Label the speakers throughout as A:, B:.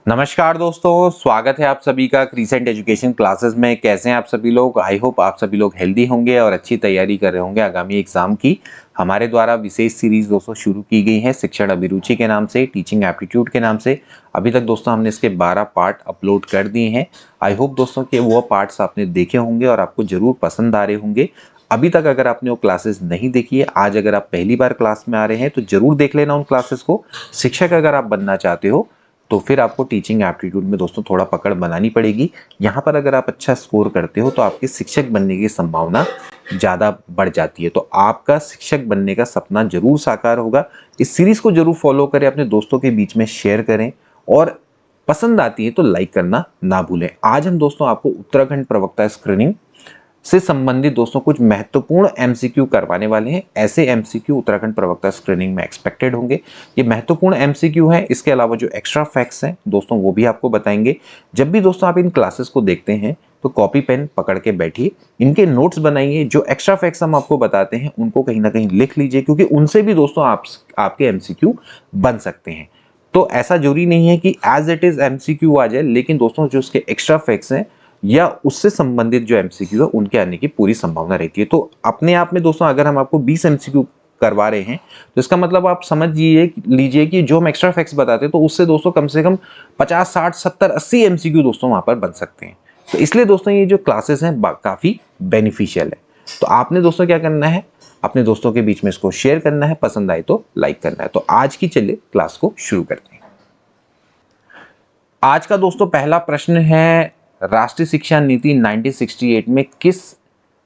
A: नमस्कार दोस्तों, स्वागत है आप सभी का क्रीसेंट एजुकेशन क्लासेस में। कैसे हैं आप सभी लोग? आई होप आप सभी लोग हेल्दी होंगे और अच्छी तैयारी कर रहे होंगे आगामी एग्जाम की। हमारे द्वारा विशेष सीरीज दोस्तों शुरू की गई है शिक्षण अभिरुचि के नाम से, टीचिंग एप्टीट्यूड के नाम से। अभी तक दोस्तों हमने इसके 12 पार्ट अपलोड कर दिए हैं। आई होप दोस्तों कि वो पार्ट्स आपने देखे होंगे और आपको जरूर पसंद आ रहे होंगे। अभी तक अगर आपने वो क्लासेस नहीं देखी है, आज अगर आप पहली बार क्लास में आ रहे हैं तो जरूर देख लेना उन क्लासेस को। शिक्षक अगर आप बनना चाहते हो तो फिर आपको टीचिंग एप्टीट्यूड में दोस्तों थोड़ा पकड़ बनानी पड़ेगी। यहाँ पर अगर आप अच्छा स्कोर करते हो तो आपके शिक्षक बनने की संभावना ज़्यादा बढ़ जाती है। तो आपका शिक्षक बनने का सपना जरूर साकार होगा। इस सीरीज को जरूर फॉलो करें, अपने दोस्तों के बीच में शेयर करें और पसंद आती है तो लाइक करना ना भूलें। आज हम दोस्तों आपको उत्तराखंड प्रवक्ता स्क्रीनिंग से संबंधित दोस्तों कुछ महत्वपूर्ण एमसीक्यू करवाने वाले हैं। ऐसे एमसीक्यू उत्तराखंड प्रवक्ता स्क्रीनिंग में एक्सपेक्टेड होंगे। ये महत्वपूर्ण एमसीक्यू हैं। इसके अलावा जो एक्स्ट्रा फैक्ट्स हैं दोस्तों वो भी आपको बताएंगे। जब भी दोस्तों आप इन क्लासेस को देखते हैं तो कॉपी पेन पकड़ के बैठिए, इनके नोट्स बनाइए। जो एक्स्ट्रा फैक्ट्स हम आपको बताते हैं उनको कहीं ना कहीं लिख लीजिए, क्योंकि उनसे भी दोस्तों आपके एमसीक्यू बन सकते हैं। तो ऐसा जरूरी नहीं है कि एज इट इज एमसीक्यू आ जाए, लेकिन दोस्तों जो उसके एक्स्ट्रा फैक्ट्स हैं या उससे संबंधित जो एमसीक्यू है उनके आने की पूरी संभावना रहती है। तो अपने आप में दोस्तों अगर हम आपको 20 एमसीक्यू करवा रहे हैं तो इसका मतलब आप समझ लीजिए कि जो हम एक्स्ट्रा फैक्ट्स बताते हैं तो उससे दोस्तों कम से कम 50, 60, 70, 80 एमसीक्यू दोस्तों वहां पर बन सकते हैं। तो इसलिए दोस्तों ये जो क्लासेस हैं काफी बेनिफिशियल है। तो आपने दोस्तों क्या करना है, अपने दोस्तों के बीच में इसको शेयर करना है, पसंद आए तो लाइक करना है। तो आज की चलिए क्लास को शुरू करते हैं। आज का दोस्तों पहला प्रश्न है, राष्ट्रीय शिक्षा नीति 1968 में किस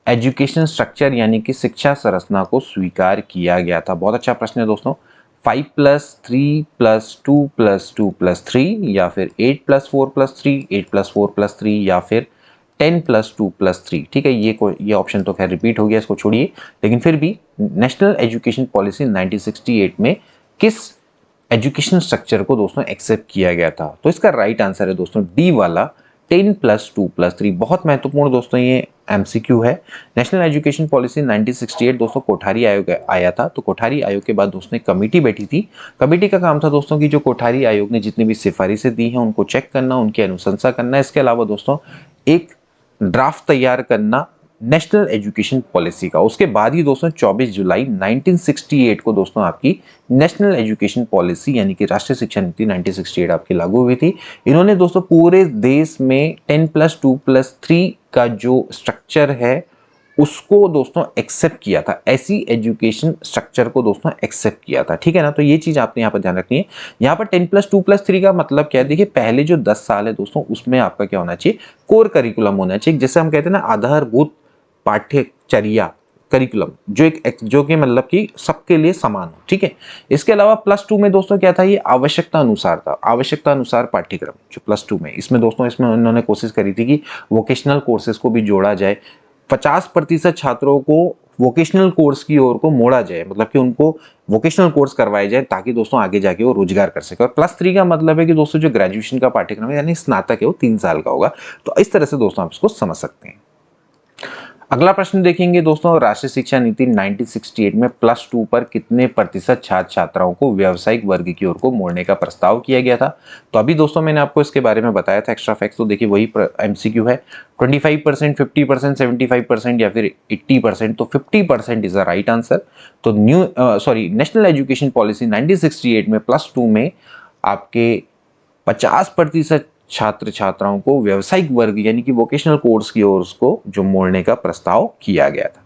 A: एजुकेशन स्ट्रक्चर यानी कि शिक्षा संरचना को स्वीकार किया गया था? बहुत अच्छा प्रश्न है दोस्तों। 5+3+2+2+3 या फिर 8+4+3, 8+4+3 या फिर 10+2+3। ठीक है, ये ऑप्शन तो खैर रिपीट हो गया, इसको छोड़िए। लेकिन फिर भी नेशनल एजुकेशन पॉलिसी 1968 में किस एजुकेशन स्ट्रक्चर को दोस्तों एक्सेप्ट किया गया था? तो इसका राइट आंसर है दोस्तों डी वाला 10+2+3। बहुत महत्वपूर्ण दोस्तों ये एमसीक्यू है। नेशनल एजुकेशन पॉलिसी 1968 दोस्तों कोठारी आयोग आया था। तो कोठारी आयोग के बाद दोस्तों कमेटी बैठी थी। कमेटी का काम था दोस्तों कि जो कोठारी आयोग ने जितनी भी सिफारिशें दी हैं उनको चेक करना, उनकी अनुशंसा करना। इसके अलावा दोस्तों एक ड्राफ्ट तैयार करना नेशनल एजुकेशन पॉलिसी का। उसके बाद ही दोस्तों 24 जुलाई 1968 को दोस्तों आपकी नेशनल एजुकेशन पॉलिसी यानी कि राष्ट्रीय शिक्षा नीति 1968 आपकी लागू हुई थी। इन्होंने दोस्तों पूरे देश में 10+2+3 का जो स्ट्रक्चर है उसको दोस्तों एक्सेप्ट किया था। ऐसी एजुकेशन स्ट्रक्चर को दोस्तों एक्सेप्ट किया था। ठीक है ना, तो ये चीज आपने यहाँ पर ध्यान रखनी है। यहाँ पर 10+2+3 का मतलब क्या है? देखिए पहले जो 10 साल है दोस्तों उसमें आपका क्या होना चाहिए, कोर करिकुलम होना चाहिए, जैसे हम कहते हैं ना आधारभूत पाठ्यचर्या करिकुलम, जो कि मतलब कि सबके लिए समान हो। ठीक है, इसके अलावा +2 में दोस्तों क्या था, ये आवश्यकता अनुसार था, आवश्यकता अनुसार पाठ्यक्रम जो +2 में। इसमें दोस्तों उन्होंने कोशिश करी थी कि वोकेशनल कोर्सेज को भी जोड़ा जाए। 50% छात्रों को वोकेशनल कोर्स की ओर को मोड़ा जाए, मतलब कि उनको वोकेशनल कोर्स करवाए जाए ताकि दोस्तों आगे जाके वो रोजगार कर सके। और +3 का मतलब है कि दोस्तों जो ग्रेजुएशन का पाठ्यक्रम है यानी स्नातक है वो 3 साल का होगा। तो इस तरह से दोस्तों आप इसको समझ सकते हैं। अगला प्रश्न देखेंगे दोस्तों, राष्ट्रीय शिक्षा नीति 1968 में +2 पर कितने प्रतिशत छात्र छात्राओं को व्यावसायिक वर्ग की ओर को मोड़ने का प्रस्ताव किया गया था? तो अभी दोस्तों मैंने आपको इसके बारे में बताया था एक्स्ट्रा फैक्ट्स। तो देखिए वही एमसीक्यू है। 25%, 50%, 75% या फिर 80%। तो 50% इज द राइट आंसर। तो नेशनल एजुकेशन पॉलिसी 1968 में +2 में आपके 50% छात्र छात्राओं को व्यावसायिक वर्ग यानी कि वोकेशनल कोर्स की ओर उसको जो मोड़ने का प्रस्ताव किया गया था।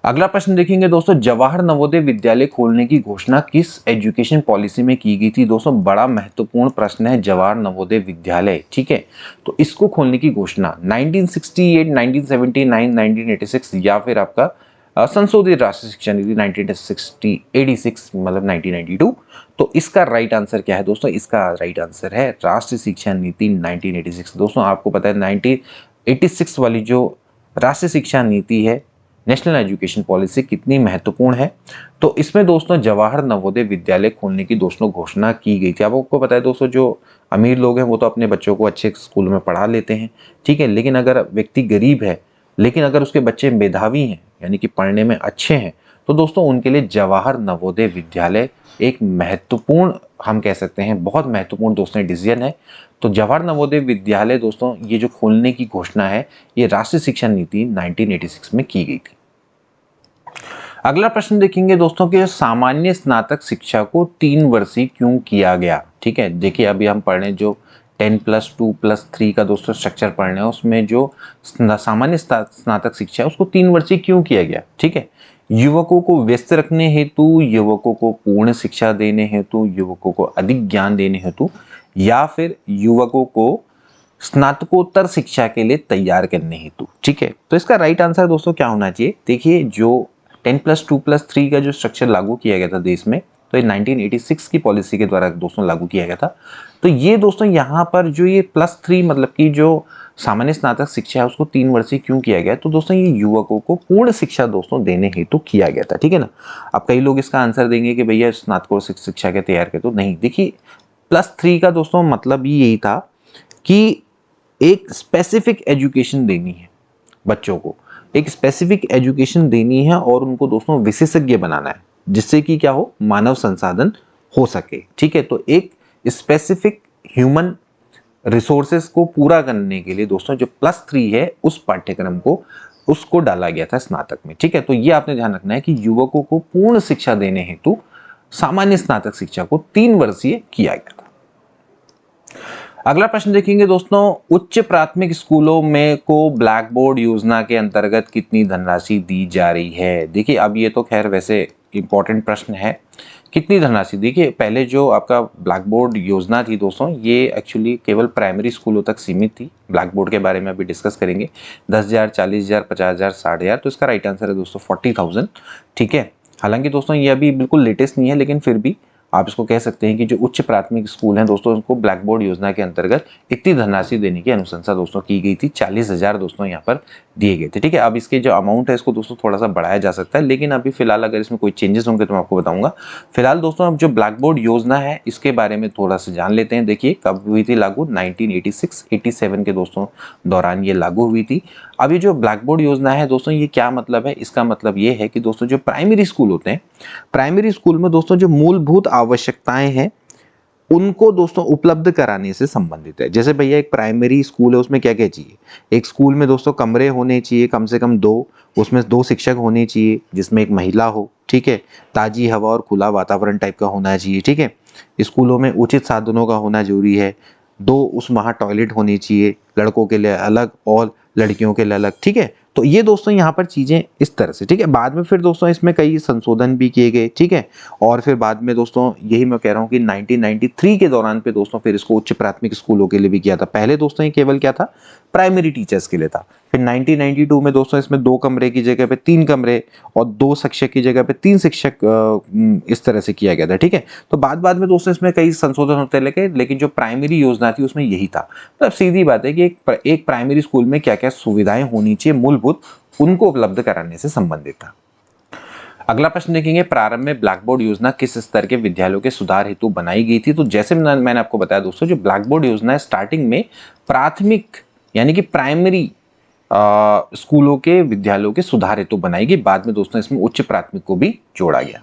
A: अगला प्रश्न देखेंगे दोस्तों, जवाहर नवोदय विद्यालय खोलने की घोषणा किस एजुकेशन पॉलिसी में की गई थी? दोस्तों बड़ा महत्वपूर्ण प्रश्न है जवाहर नवोदय विद्यालय। ठीक है, तो इसको खोलने की घोषणा 1968, 1979, 1986 या फिर आपका संशोधित राष्ट्रीय शिक्षा नीति 1986 मतलब 1992। तो इसका राइट आंसर क्या है दोस्तों? इसका राइट आंसर है राष्ट्रीय शिक्षा नीति 1986। दोस्तों आपको पता है 1986 वाली जो राष्ट्रीय शिक्षा नीति है, नेशनल एजुकेशन पॉलिसी कितनी महत्वपूर्ण है। तो इसमें दोस्तों जवाहर नवोदय विद्यालय खोलने की दोस्तों घोषणा की गई थी। आपको पता है दोस्तों जो अमीर लोग हैं वो तो अपने बच्चों को अच्छे स्कूल में पढ़ा लेते हैं। ठीक है, लेकिन अगर व्यक्ति गरीब है लेकिन अगर उसके बच्चे मेधावी हैं यानी कि पढ़ने में अच्छे हैं तो दोस्तों उनके लिए जवाहर नवोदय विद्यालय एक महत्वपूर्ण, हम कह सकते हैं बहुत महत्वपूर्ण दोस्तों डिसीजन है। तो जवाहर नवोदय विद्यालय दोस्तों ये जो खोलने की घोषणा है ये राष्ट्रीय शिक्षा नीति 1986 में की गई थी। अगला प्रश्न देखेंगे दोस्तों कि सामान्य स्नातक शिक्षा को 3 वर्षीय क्यों किया गया। ठीक है, देखिए अभी हम पढ़ रहे हैं जो 10+2+3 का दोस्तों स्ट्रक्चर पढ़ रहे हैं, उसमें जो सामान्य स्नातक शिक्षा है उसको 3 वर्षीय क्यों किया गया। ठीक है, युवकों को व्यस्त रखने हेतु, युवकों को पूर्ण शिक्षा देने हेतु, युवकों को अधिक ज्ञान देने हेतु, या फिर युवकों को स्नातकोत्तर शिक्षा के लिए तैयार करने हेतु। ठीक है, तो इसका राइट आंसर दोस्तों क्या होना चाहिए। देखिए जो 10+2+3 का जो स्ट्रक्चर लागू किया गया था देश में, तो ये 1986 की पॉलिसी के द्वारा दोस्तों लागू किया गया था। तो ये दोस्तों यहाँ पर जो ये +3 मतलब कि जो सामान्य स्नातक शिक्षा है उसको 3 वर्षीय क्यों किया गया, तो दोस्तों ये युवकों को पूर्ण शिक्षा दोस्तों देने हेतु किया गया था। ठीक है ना। अब कई लोग इसका आंसर देंगे कि भैया स्नातकोत्तर शिक्षा के तैयार कर, तो नहीं, देखिए +3 का दोस्तों मतलब यही था कि एक स्पेसिफिक एजुकेशन देनी है बच्चों को, एक स्पेसिफिक एजुकेशन देनी है और उनको दोस्तों विशेषज्ञ बनाना है, जिससे कि क्या हो, मानव संसाधन हो सके। ठीक है, तो एक स्पेसिफिक ह्यूमन रिसोर्सेस को पूरा करने के लिए दोस्तों जो +3 है उस पाठ्यक्रम को उसको डाला गया था स्नातक में। ठीक है, तो ये आपने ध्यान रखना है कि युवकों को पूर्ण शिक्षा देने हेतु सामान्य स्नातक शिक्षा को 3 वर्षीय किया गया था। अगला प्रश्न देखेंगे दोस्तों, उच्च प्राथमिक स्कूलों में को ब्लैक बोर्ड योजना के अंतर्गत कितनी धनराशि दी जा रही है। देखिए अब ये तो खैर वैसे इंपॉर्टेंट प्रश्न है, कितनी धनराशि। देखिए पहले जो आपका ब्लैक बोर्ड योजना थी दोस्तों ये एक्चुअली केवल प्राइमरी स्कूलों तक सीमित थी। ब्लैक बोर्ड के बारे में अभी डिस्कस करेंगे। 10,000, 40,000, 50,000, 60,000, तो इसका राइट आंसर है दोस्तों 40,000। ठीक है, हालांकि दोस्तों ये अभी बिल्कुल लेटेस्ट नहीं है, लेकिन फिर भी आप इसको कह सकते हैं कि जो उच्च प्राथमिक स्कूल हैं दोस्तों उनको ब्लैक बोर्ड योजना के अंतर्गत इतनी धनराशि देने की अनुशंसा दोस्तों की गई थी। 40,000 दोस्तों यहाँ पर दिए गए थे। ठीक है, अब इसके जो अमाउंट है इसको दोस्तों थोड़ा सा बढ़ाया जा सकता है, लेकिन अभी फिलहाल अगर इसमें कोई चेंजेस होंगे तो मैं आपको बताऊंगा। फिलहाल दोस्तों अब जो ब्लैक बोर्ड योजना है इसके बारे में थोड़ा सा जान लेते हैं। देखिए कब हुई थी लागू, 1986-87 के दोस्तों दौरान ये लागू हुई थी। अब ये जो ब्लैक बोर्ड योजना है दोस्तों ये क्या मतलब है, इसका मतलब ये है कि दोस्तों जो प्राइमरी स्कूल होते हैं, प्राइमरी स्कूल में दोस्तों जो मूलभूत आवश्यकताएं हैं उनको दोस्तों उपलब्ध कराने से संबंधित है। जैसे भैया एक प्राइमरी स्कूल है उसमें क्या क्या चाहिए, एक स्कूल में दोस्तों कमरे होने चाहिए कम से कम 2, उसमें 2 शिक्षक होने चाहिए जिसमें एक महिला हो। ठीक है, ताजी हवा और खुला वातावरण टाइप का होना चाहिए। ठीक है, स्कूलों में उचित साधनों का होना जरूरी है। 2 उस वहाँ टॉयलेट होनी चाहिए, लड़कों के लिए अलग और लड़कियों के लिए अलग। ठीक है, तो ये दोस्तों यहाँ पर चीजें इस तरह से। ठीक है, बाद में फिर दोस्तों इसमें कई संशोधन भी किए गए। ठीक है, और फिर बाद में दोस्तों यही मैं कह रहा हूँ कि 1993 के दौरान पे दोस्तों फिर इसको उच्च प्राथमिक स्कूलों के लिए भी किया था। पहले दोस्तों ये केवल क्या था, प्राइमरी टीचर्स के लिए था। फिर 1992 में दोस्तों इसमें 2 कमरे की जगह पे 3 कमरे और 2 शिक्षक की जगह पे 3 शिक्षक इस तरह से किया गया था। ठीक है, तो बाद में दोस्तों इसमें कई संशोधन होते लगे, लेकिन जो प्राइमरी योजना थी उसमें यही था। मतलब सीधी बात है कि एक प्राइमरी स्कूल में क्या क्या सुविधाएं होनी चाहिए मूलभूत, उनको उपलब्ध कराने से संबंधित था। अगला प्रश्न देखेंगे, प्रारंभ में ब्लैक बोर्ड योजना किस स्तर के विद्यालयों के सुधार हेतु बनाई गई थी। तो जैसे मैंने आपको बताया दोस्तों जो ब्लैक बोर्ड योजना है स्टार्टिंग में प्राथमिक यानी कि प्राइमरी स्कूलों के विद्यालयों के सुधार हेतु बनाई गई। बाद में दोस्तों इसमें उच्च प्राथमिक को भी जोड़ा गया।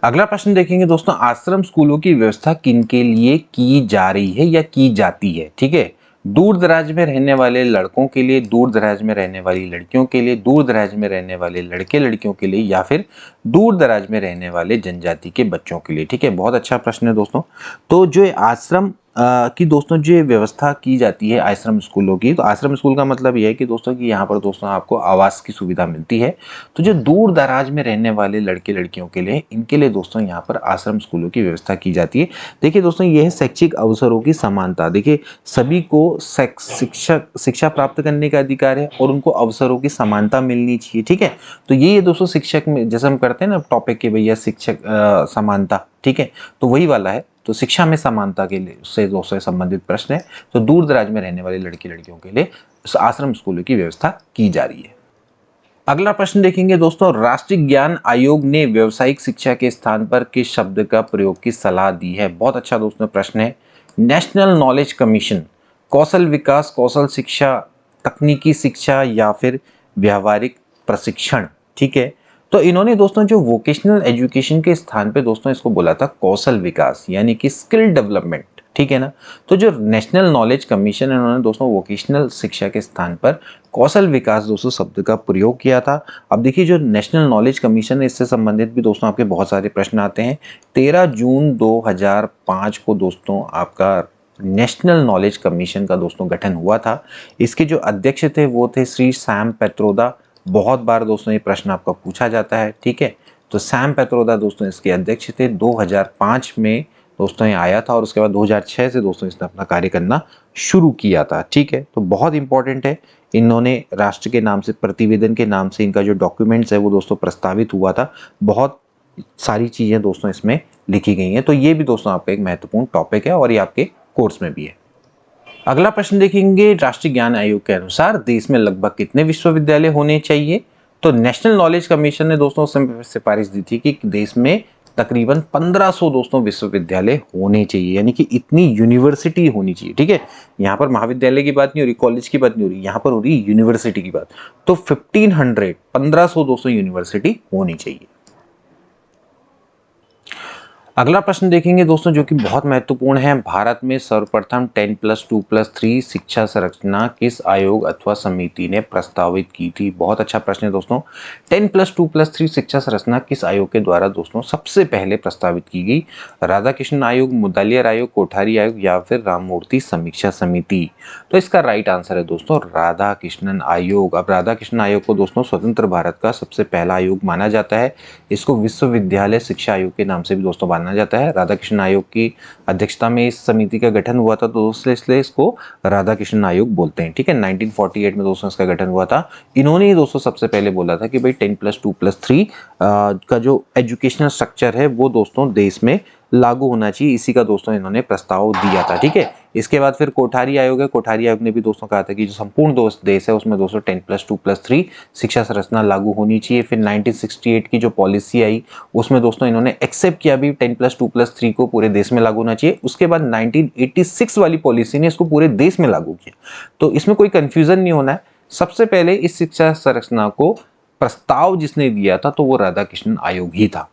A: अगला प्रश्न देखेंगे दोस्तों, आश्रम स्कूलों की व्यवस्था किन के लिए की जा रही है या की जाती है। ठीक है, दूर दराज में रहने वाले लड़कों के लिए, दूर दराज में रहने वाली लड़कियों के लिए, दूर दराज में रहने वाले लड़के लड़कियों के लिए, या फिर दूर दराज में रहने वाले जनजाति के बच्चों के लिए। ठीक है, बहुत अच्छा प्रश्न है दोस्तों। तो जो आश्रम की दोस्तों जो व्यवस्था की जाती है आश्रम स्कूलों की, तो आश्रम स्कूल का मतलब यह है कि दोस्तों कि यहाँ पर दोस्तों आपको आवास की सुविधा मिलती है। तो जो दूर दराज में रहने वाले लड़के लड़कियों के लिए, इनके लिए दोस्तों यहाँ पर आश्रम स्कूलों की व्यवस्था की जाती है। देखिए दोस्तों यह है शैक्षिक अवसरों की समानता। देखिए सभी को शिक्षा प्राप्त करने का अधिकार है और उनको अवसरों की समानता मिलनी चाहिए। ठीक है, तो ये दोस्तों शिक्षक में जैसे हम करते हैं ना टॉपिक के भैया शिक्षक समानता, ठीक है, तो वही वाला है। तो शिक्षा में समानता के लिए से दोस्तों संबंधित प्रश्न है। तो दूर दराज में रहने वाले लड़के लड़कियों के लिए आश्रम स्कूलों की व्यवस्था की जा रही है। अगला प्रश्न देखेंगे दोस्तों, राष्ट्रीय ज्ञान आयोग ने व्यावसायिक शिक्षा के स्थान पर किस शब्द का प्रयोग की सलाह दी है। बहुत अच्छा दोस्तों प्रश्न है। नेशनल नॉलेज कमीशन, कौशल विकास, कौशल शिक्षा, तकनीकी शिक्षा या फिर व्यावहारिक प्रशिक्षण। ठीक है, तो इन्होंने दोस्तों जो वोकेशनल एजुकेशन के स्थान पे दोस्तों इसको बोला था कौशल विकास, यानी कि स्किल डेवलपमेंट, ठीक है ना। तो जो नेशनल नॉलेज कमीशन है, उन्होंने दोस्तों वोकेशनल शिक्षा के स्थान पर कौशल विकास दोस्तों शब्द का प्रयोग किया था। अब देखिए जो नेशनल नॉलेज कमीशन है, इससे संबंधित भी दोस्तों आपके बहुत सारे प्रश्न आते हैं। 13 जून 2005 को दोस्तों आपका नेशनल नॉलेज कमीशन का दोस्तों गठन हुआ था। इसके जो अध्यक्ष थे वो थे श्री सैम पेत्रोदा। बहुत बार दोस्तों ये प्रश्न आपका पूछा जाता है, ठीक है। तो सैम पेत्रोदा दोस्तों इसके अध्यक्ष थे। 2005 में दोस्तों ये आया था और उसके बाद 2006 से दोस्तों इसने अपना कार्य करना शुरू किया था, ठीक है। तो बहुत इंपॉर्टेंट है। इन्होंने राष्ट्र के नाम से, प्रतिवेदन के नाम से इनका जो डॉक्यूमेंट्स है वो दोस्तों प्रस्तावित हुआ था। बहुत सारी चीजें दोस्तों इसमें लिखी गई हैं। तो ये भी दोस्तों आपका एक महत्वपूर्ण टॉपिक है और ये आपके कोर्स में भी है। अगला प्रश्न देखेंगे, राष्ट्रीय ज्ञान आयोग के अनुसार देश में लगभग कितने विश्वविद्यालय होने चाहिए। तो नेशनल नॉलेज कमीशन ने दोस्तों उस समय सिफारिश दी थी कि देश में तकरीबन 1500 दोस्तों विश्वविद्यालय होने चाहिए, यानी कि इतनी यूनिवर्सिटी होनी चाहिए, ठीक है। यहाँ पर महाविद्यालय की बात नहीं हो रही, कॉलेज की बात नहीं हो रही, यहाँ पर हो रही यूनिवर्सिटी की बात। तो 1500 दोस्तों यूनिवर्सिटी होनी चाहिए। अगला प्रश्न देखेंगे दोस्तों जो कि बहुत महत्वपूर्ण है, भारत में सर्वप्रथम 10+2+3 शिक्षा संरचना किस आयोग अथवा समिति ने प्रस्तावित की थी। बहुत अच्छा प्रश्न है दोस्तों। 10+2+3 शिक्षा संरचना किस आयोग के द्वारा दोस्तों सबसे पहले प्रस्तावित की गई। राधाकृष्णन आयोग, मुदलियार आयोग, कोठारी आयोग या फिर राममूर्ति समीक्षा समिति। तो इसका राइट आंसर है दोस्तों राधाकृष्णन आयोग। अब राधाकृष्णन आयोग को दोस्तों स्वतंत्र भारत का सबसे पहला आयोग माना जाता है। इसको विश्वविद्यालय शिक्षा आयोग के नाम से भी दोस्तों माना जाता है। राधाकृष्णन आयोग की अध्यक्षता में इस समिति का गठन हुआ था, तो दोस्तों इसलिए इसको राधाकृष्णन आयोग बोलते हैं, ठीक है। 1948 में दोस्तों इसका गठन हुआ था। इन्होंने ही दोस्तों सबसे पहले बोला था कि भाई 10+2+3 का जो एजुकेशनल स्ट्रक्चर है वो दोस्तों देश में लागू होना चाहिए। इसी का दोस्तों इन्होंने प्रस्ताव दिया था, ठीक है। इसके बाद फिर कोठारी आयोग है। कोठारी आयोग ने भी दोस्तों कहा था कि जो संपूर्ण देश है उसमें दोस्तों 10+2+3 शिक्षा संरचना लागू होनी चाहिए। फिर 1968 की जो पॉलिसी आई उसमें दोस्तों इन्होंने एक्सेप्ट किया भी 10+2+3 को पूरे देश में लागू होना चाहिए। उसके बाद 1986 वाली पॉलिसी ने इसको पूरे देश में लागू किया। तो इसमें कोई कंफ्यूजन नहीं होना है। सबसे पहले इस शिक्षा संरचना को प्रस्ताव जिसने दिया था तो वो राधाकृष्णन आयोग ही था।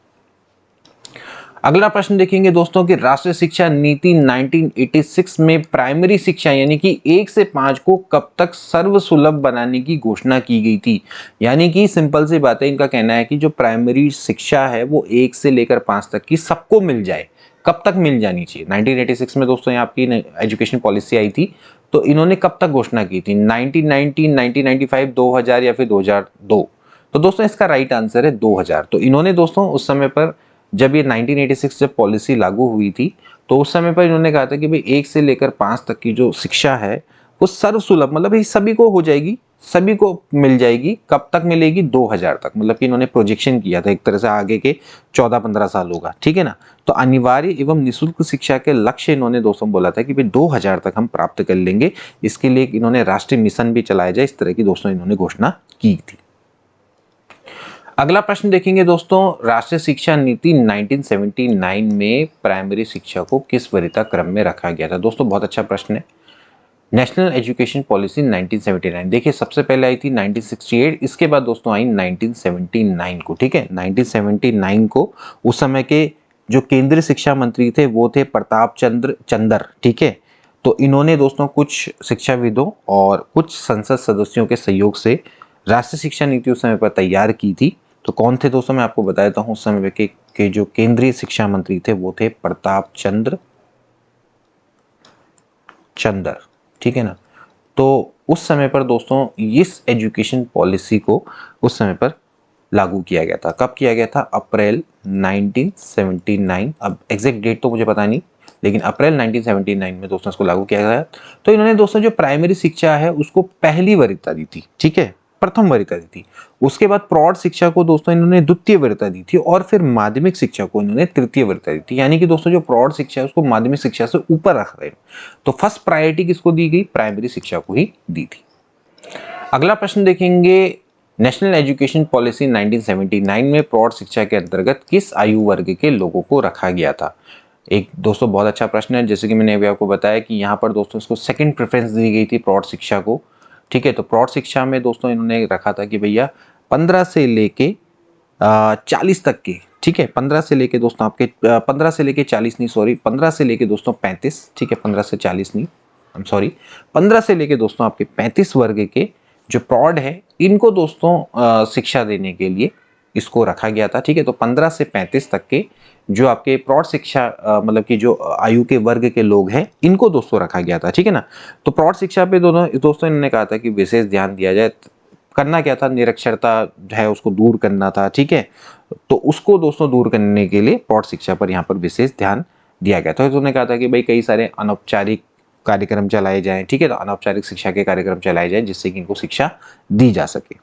A: अगला प्रश्न देखेंगे दोस्तों कि राष्ट्रीय शिक्षा नीति 1986 में प्राइमरी शिक्षा यानी कि 1 से 5 को कब तक सर्वसुलभ बनाने की घोषणा की गई थी। यानी कि सिंपल सी बात है, इनका कहना है कि जो प्राइमरी शिक्षा है वो 1 से लेकर 5 तक की सबको मिल जाए। कब तक मिल जानी चाहिए। 1986 में दोस्तों यहाँ आपकी एजुकेशन पॉलिसी आई थी, तो इन्होंने कब तक घोषणा की थी। 1990, 1995, 2000 या फिर 2002। तो दोस्तों इसका राइट आंसर है 2000। तो इन्होंने दोस्तों उस समय पर जब ये 1986 जब पॉलिसी लागू हुई थी तो उस समय पर इन्होंने कहा था कि भाई 1 से लेकर 5 तक की जो शिक्षा है वो सर्वसुलभ, मतलब ये सभी को हो जाएगी, सभी को मिल जाएगी। कब तक मिलेगी। 2000 तक। मतलब कि इन्होंने प्रोजेक्शन किया था एक तरह से आगे के 14-15 साल होगा, ठीक है ना। तो अनिवार्य एवं निःशुल्क शिक्षा के लक्ष्य इन्होंने दोस्तों बोला था कि भाई 2000 तक हम प्राप्त कर लेंगे। इसके लिए इन्होंने राष्ट्रीय मिशन भी चलाया जाए, इस तरह की दोस्तों इन्होंने घोषणा की थी। अगला प्रश्न देखेंगे दोस्तों, राष्ट्रीय शिक्षा नीति 1979 में प्राइमरी शिक्षा को किस वरीयता क्रम में रखा गया था। दोस्तों बहुत अच्छा प्रश्न है। नेशनल एजुकेशन पॉलिसी 1979, देखिए सबसे पहले आई थी 1968, इसके बाद दोस्तों आई 1979 को, ठीक है। 1979 को उस समय के जो केंद्रीय शिक्षा मंत्री थे वो थे प्रताप चंद्र चंदर, ठीक है। तो इन्होंने दोस्तों कुछ शिक्षाविदों और कुछ संसद सदस्यों के सहयोग से राष्ट्रीय शिक्षा नीति उस समय पर तैयार की थी। तो कौन थे दोस्तों, मैं आपको बता देता हूँ। उस समय के जो केंद्रीय शिक्षा मंत्री थे वो थे प्रताप चंद्र चंदर, ठीक है ना। तो उस समय पर दोस्तों इस एजुकेशन पॉलिसी को उस समय पर लागू किया गया था। कब किया गया था। अप्रैल 1979। अब एग्जैक्ट डेट तो मुझे पता नहीं, लेकिन अप्रैल 1979 में दोस्तों इसको लागू किया गया। तो इन्होंने दोस्तों जो प्राइमरी शिक्षा है उसको पहली वरीयता दी थी, ठीक है, प्रथम वरीयता दी थी। उसके बाद प्रौढ़ शिक्षा को दोस्तों इन्होंने द्वितीय वरीयता दी थी और फिर माध्यमिक शिक्षा को इन्होंने तृतीय वरीयता दी थी। यानी कि दोस्तों जो प्रौढ़ शिक्षा है उसको माध्यमिक शिक्षा से ऊपर रख रहे हैं। तो फर्स्ट प्रायोरिटी किसको दी गई, प्राइमरी शिक्षा को ही दी थी। अगला प्रश्न देखेंगे, नेशनल एजुकेशन पॉलिसी 1979 में प्रौढ़ शिक्षा के अंतर्गत किस आयु वर्ग के लोगों को रखा गया था। एक दोस्तों बहुत अच्छा प्रश्न है। जैसे कि मैंने अभी आपको बताया कि यहाँ पर दोस्तों इसको सेकंड प्रेफरेंस दी गई थी प्रौढ़ शिक्षा को, ठीक है। तो प्रौढ़ शिक्षा में दोस्तों इन्होंने रखा था कि भैया 15 से लेके 40 तक के, ठीक है, 15 से लेके दोस्तों आपके 15 से लेके 40 नहीं, सॉरी 15 से लेके दोस्तों 35, ठीक है, 15 से 40 नहीं, आई एम सॉरी, 15 से लेके दोस्तों आपके 35 वर्ग के जो प्रौढ़ है इनको दोस्तों शिक्षा देने के लिए इसको रखा गया था, ठीक है। तो 15 से 35 तक के जो आपके प्रौढ़ शिक्षा मतलब कि जो आयु के वर्ग के लोग हैं इनको दोस्तों रखा गया था, ठीक है ना। तो प्रौढ़ शिक्षा पे दोस्तों इन्होंने कहा था कि विशेष ध्यान दिया जाए। करना क्या था, निरक्षरता है उसको दूर करना था, ठीक है। तो उसको दोस्तों दूर करने के लिए प्रौढ़ शिक्षा पर यहाँ पर विशेष ध्यान दिया गया था। तो उन्होंने कहा था कि भाई कई सारे अनौपचारिक कार्यक्रम चलाए जाएं, ठीक है, तो अनौपचारिक शिक्षा के कार्यक्रम चलाए जाएं जिससे कि इनको शिक्षा दी जा सके।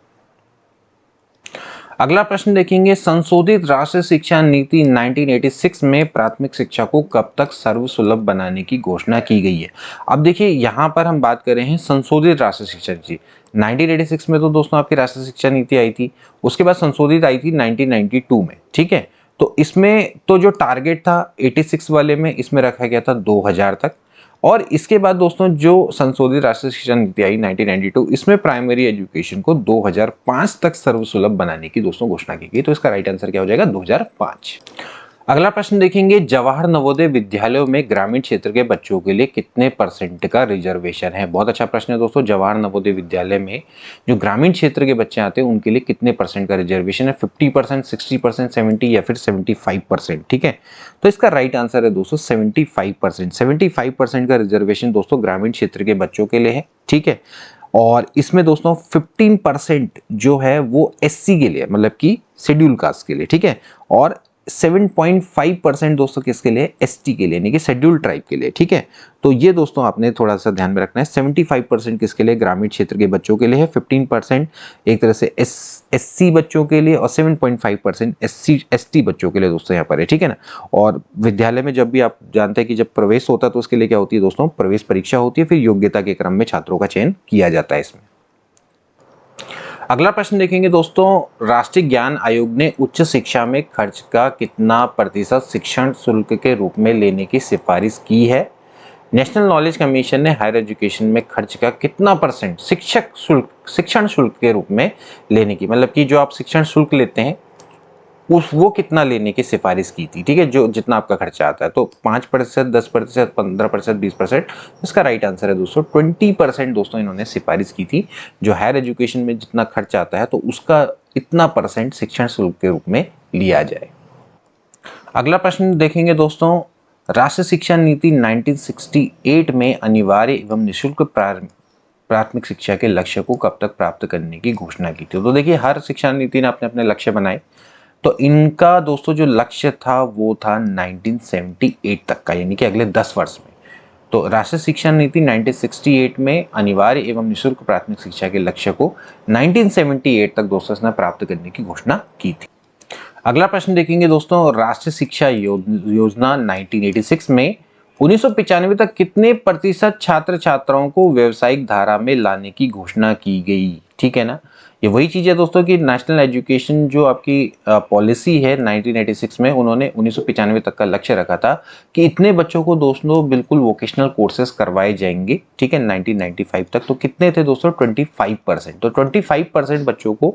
A: अगला प्रश्न देखेंगे, संशोधित राष्ट्रीय शिक्षा नीति 1986 में प्राथमिक शिक्षा को कब तक सर्वसुलभ बनाने की घोषणा की गई है। अब देखिए यहाँ पर हम बात कर रहे हैं संशोधित राष्ट्रीय शिक्षा नीति। 1986 में तो दोस्तों आपकी राष्ट्रीय शिक्षा नीति आई थी, उसके बाद संशोधित आई थी 1992 में, ठीक है। तो इसमें तो जो टारगेट था 86 वाले में इसमें रखा गया था 2000 तक, और इसके बाद दोस्तों जो संशोधित राष्ट्रीय शिक्षा नीति आई 1992 इसमें प्राइमरी एजुकेशन को 2005 तक सर्वसुलभ बनाने की दोस्तों घोषणा की गई। तो इसका राइट आंसर क्या हो जाएगा, 2005। अगला प्रश्न देखेंगे, जवाहर नवोदय विद्यालयों में ग्रामीण क्षेत्र के बच्चों के लिए कितने % का रिजर्वेशन है। बहुत अच्छा प्रश्न है दोस्तों। जवाहर नवोदय विद्यालय में जो ग्रामीण क्षेत्र के बच्चे आते हैं उनके लिए कितने % का रिजर्वेशन है, 50%, 60%, 70 या फिर 75%, ठीक है। तो इसका राइट आंसर है दोस्तों 75%। 75% का रिजर्वेशन दोस्तों ग्रामीण क्षेत्र के बच्चों के लिए है, ठीक है। और इसमें दोस्तों 15% जो है वो SC के लिए, मतलब कि शेड्यूल कास्ट के लिए, ठीक है। और 7.5% दोस्तों किसके लिए, ST के लिए, यानी कि शेड्यूल ट्राइब के लिए, ठीक है। तो ये दोस्तों आपने थोड़ा सा ध्यान में रखना है। 75% किसके लिए, ग्रामीण क्षेत्र के बच्चों के लिए है, 15% एक तरह से SC बच्चों के लिए, और 7.5% ST बच्चों के लिए दोस्तों यहाँ पर है, ठीक है ना। और विद्यालय में जब भी आप जानते हैं कि जब प्रवेश होता है तो उसके लिए क्या होती है दोस्तों, प्रवेश परीक्षा होती है, फिर योग्यता के क्रम में छात्रों का चयन किया जाता है इसमें। अगला प्रश्न देखेंगे दोस्तों, राष्ट्रीय ज्ञान आयोग ने उच्च शिक्षा में खर्च का कितना % शिक्षण शुल्क के रूप में लेने की सिफारिश की है। नेशनल नॉलेज कमीशन ने हायर एजुकेशन में खर्च का कितना % शिक्षण शुल्क के रूप में लेने की, मतलब कि जो आप शिक्षण शुल्क लेते हैं वो कितना लेने की सिफारिश की थी, ठीक है, जो जितना आपका खर्चा आता है। तो 5%, 10%, 15%, 20%। इसका राइट आंसर है दोस्तों 20% दोस्तों इन्होंने सिफारिश की थी। जो हायर एजुकेशन में जितना खर्चा आता है तो उसका इतना % शिक्षण शुल्क के रूप में लिया जाए। अगला प्रश्न देखेंगे दोस्तों, राष्ट्रीय शिक्षा नीति 1968 में अनिवार्य एवं निःशुल्क प्राथमिक शिक्षा के लक्ष्य को कब तक प्राप्त करने की घोषणा की थी। तो देखिए हर शिक्षा नीति ने अपने अपने लक्ष्य बनाए, तो इनका दोस्तों जो लक्ष्य था वो था 1978 तक का, यानी कि अगले 10 वर्ष में। तो राष्ट्रीय शिक्षा नीति 1968 में अनिवार्य एवं निःशुल्क प्राथमिक शिक्षा के लक्ष्य को 1978 तक दोस्तों इसने प्राप्त करने की घोषणा की थी। अगला प्रश्न देखेंगे दोस्तों, राष्ट्रीय शिक्षा योजना 1986 में 1995 तक कितने % छात्र छात्राओं को व्यावसायिक धारा में लाने की घोषणा की गई, ठीक है ना। ये वही चीज है दोस्तों कि नेशनल एजुकेशन जो आपकी पॉलिसी है 1986 में, उन्होंने 1995 तक का लक्ष्य रखा था कि इतने बच्चों को दोस्तों बिल्कुल वोकेशनल कोर्सेज करवाए जाएंगे, ठीक है, 1995 तक। तो कितने थे दोस्तों, 25%। तो 25% बच्चों को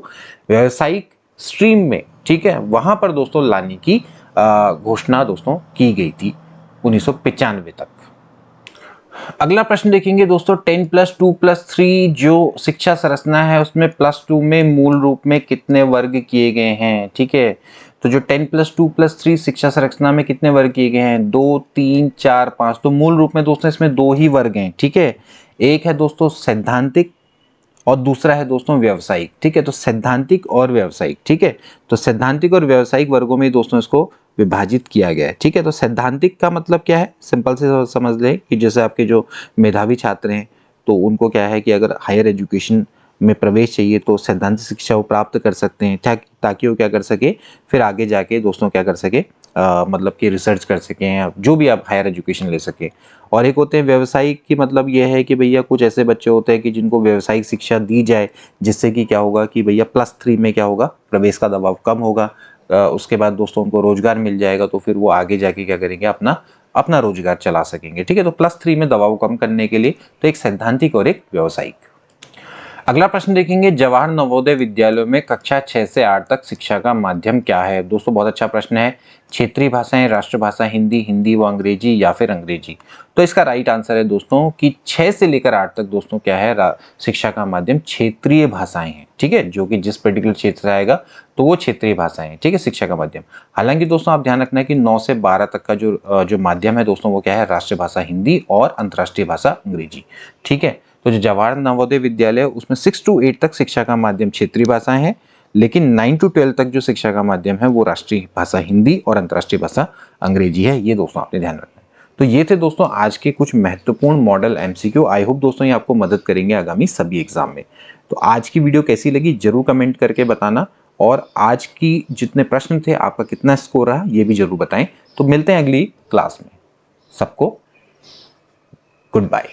A: व्यावसायिक स्ट्रीम में, ठीक है, वहां पर दोस्तों लाने की घोषणा दोस्तों की गई थी 1995 तक। अगला प्रश्न देखेंगे दोस्तों, 10+2+3 जो शिक्षा संरचना है उसमें +2 में मूल रूप में कितने वर्ग किए गए हैं, ठीक है। तो जो 10+2+3 शिक्षा संरचना में कितने वर्ग किए गए हैं, 2, 3, 4, 5। तो मूल रूप में दोस्तों इसमें 2 ही वर्ग हैं, ठीक है। एक है दोस्तों सैद्धांतिक और दूसरा है दोस्तों व्यवसायिक, ठीक है। तो सैद्धांतिक और व्यवसायिक, ठीक है। तो सैद्धांतिक और व्यवसायिक वर्गों में दोस्तों इसको विभाजित किया गया है, ठीक है। तो सैद्धांतिक का मतलब क्या है, सिंपल से समझ लें कि जैसे आपके जो मेधावी छात्र हैं तो उनको क्या है कि अगर हायर एजुकेशन में प्रवेश चाहिए तो सैद्धांतिक शिक्षा वो प्राप्त कर सकते हैं, ताकि वो क्या कर सके, फिर आगे जाके दोस्तों क्या कर सके, मतलब कि रिसर्च कर सकें, जो भी आप हायर एजुकेशन ले सकें। और एक होते हैं व्यवसायिक की, मतलब ये है कि भैया कुछ ऐसे बच्चे होते हैं कि जिनको व्यवसायिक शिक्षा दी जाए, जिससे कि क्या होगा कि भैया +3 में क्या होगा, प्रवेश का दबाव कम होगा, उसके बाद दोस्तों उनको रोजगार मिल जाएगा, तो फिर वो आगे जाके क्या करेंगे, अपना रोजगार चला सकेंगे, ठीक है। तो +3 में दबाव कम करने के लिए तो एक सैद्धांतिक और एक व्यवसायिक। अगला प्रश्न देखेंगे, जवाहर नवोदय विद्यालयों में कक्षा 6 से 8 तक शिक्षा का माध्यम क्या है। दोस्तों बहुत अच्छा प्रश्न है। क्षेत्रीय भाषाएं, राष्ट्रभाषा हिंदी, हिंदी व अंग्रेजी या फिर अंग्रेजी। तो इसका राइट आंसर है दोस्तों कि 6 से लेकर 8 तक दोस्तों क्या है, शिक्षा का माध्यम क्षेत्रीय भाषाएं हैं। ठीक है, जो कि जिस पर्टिकुलर क्षेत्र से आएगा तो वो क्षेत्रीय भाषाएं हैं। ठीक है, शिक्षा का माध्यम। हालांकि दोस्तों आप ध्यान रखना है कि 9 से 12 तक का जो माध्यम है दोस्तों वो क्या है, राष्ट्रभाषा हिंदी और अंतर्राष्ट्रीय भाषा अंग्रेजी। ठीक है, तो जो जवाहर नवोदय विद्यालय है उसमें 6 to 8 तक शिक्षा का माध्यम क्षेत्रीय भाषाएं हैं, लेकिन 9 to 12 तक जो शिक्षा का माध्यम है वो राष्ट्रीय भाषा हिंदी और अंतर्राष्ट्रीय भाषा अंग्रेजी है। ये दोस्तों आपने ध्यान रखना है। तो ये थे दोस्तों आज के कुछ महत्वपूर्ण मॉडल एमसीक्यू। आई होप दोस्तों ये आपको मदद करेंगे आगामी सभी एग्जाम में। तो आज की वीडियो कैसी लगी जरूर कमेंट करके बताना, और आज की जितने प्रश्न थे आपका कितना स्कोर रहा ये भी जरूर बताएं। तो मिलते हैं अगली क्लास में। सबको गुड बाय।